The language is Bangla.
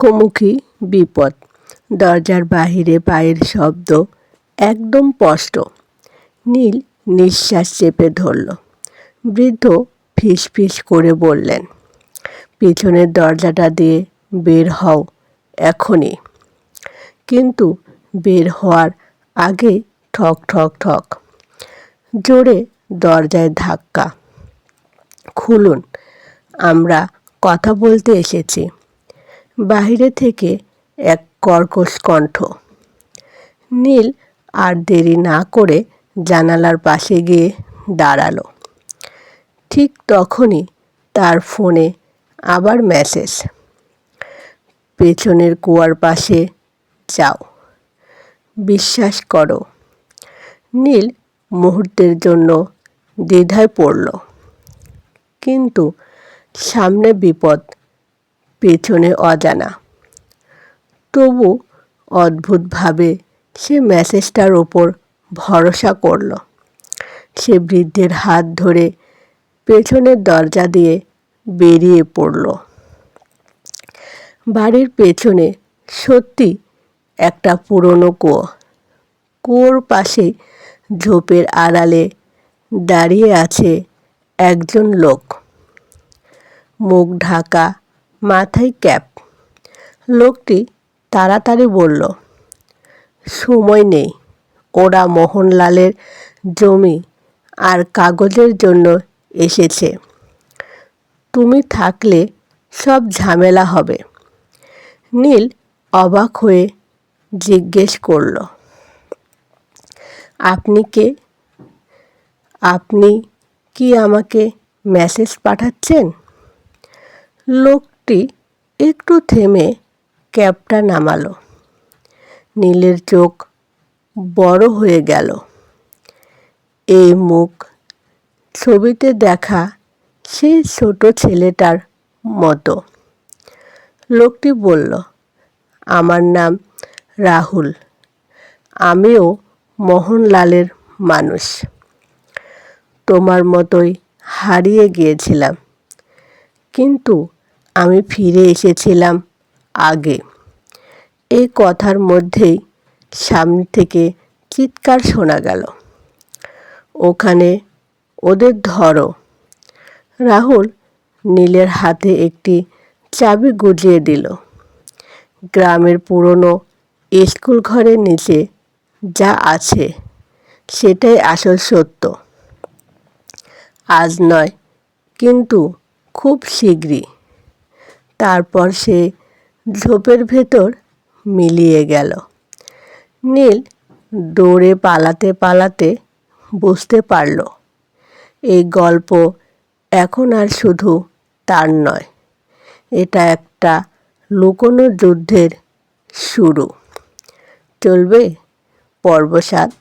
মুখোমুখি বিপদ। দরজার বাহিরে পায়ের শব্দ একদম স্পষ্ট। নীল নিঃশ্বাস চেপে ধরল। বৃদ্ধ ফিস ফিস করে বললেন, পিছনের দরজাটা দিয়ে বের হও এখনই। কিন্তু বের হওয়ার আগে ঠক ঠক ঠক জোরে দরজায় ধাক্কা। খুলুন, আমরা কথা বলতে এসেছি। বাহিরে থেকে এক কর্কশ কণ্ঠ। নীল আর দেরি না করে জানালার পাশে গিয়ে দাঁড়ালো। ঠিক তখনই তার ফোনে আবার মেসেজ, পেছনের কুয়ার পাশে যাও, বিশ্বাস করো। নীল মুহূর্তের জন্য দ্বিধায় পড়ল, কিন্তু সামনে বিপদ, পেছনে অজানা। তবু অদ্ভুতভাবে সে মেসেজটার ওপর ভরসা করল। সে বৃদ্ধের হাত ধরে পেছনের দরজা দিয়ে বেরিয়ে পড়ল। বাড়ির পেছনে সত্যি একটা পুরনো কুয়ো। কুয়োর পাশে ঝোপের আড়ালে দাঁড়িয়ে আছে একজন লোক, মুখ ঢাকা, মাথায় ক্যাপ। লোকটি তাড়াতাড়ি বলল, সময় নেই, ওরা মোহনলালের জমি আর কাগজের জন্য এসেছে। তুমি থাকলে সব ঝামেলা হবে। নীল অবাক হয়ে জিজ্ঞেস করল, আপনি কে? আপনি কি আমাকে মেসেজ পাঠাচ্ছেন? লোকটি একটু থেমে ক্যাপটা নামালো। নীলের চোখ বড় হয়ে গেল। এই মুখ ছবিতে দেখা সেই ছোট ছেলেটার মতো। লোকটি বলল, আমার নাম রাহুল, আমিও মোহনলালের মানুষ। তোমার মতোই হারিয়ে গিয়েছিলাম, কিন্তু আমি ফিরে এসেছিলাম আগে। এই কথার মধ্যেই সামনে থেকে চিৎকার শোনা গেল, ওখানে ওদের ধরো। রাহুল নীলের হাতে একটি চাবি গুজিয়ে দিল। গ্রামের পুরনো স্কুল ঘরের নিচে যা আছে সেটাই আসল সত্য। আজ নয়, কিন্তু খুব শীঘ্রই। তারপর সে ঝোপের ভেতর মিলিয়ে গেল। নীল দৌড়ে পালাতে পালাতে বুঝতে পারল, এই গল্প এখন আর শুধু তার নয়, এটা একটা লুকোনো যুদ্ধের শুরু। চলবে পর্ব 7।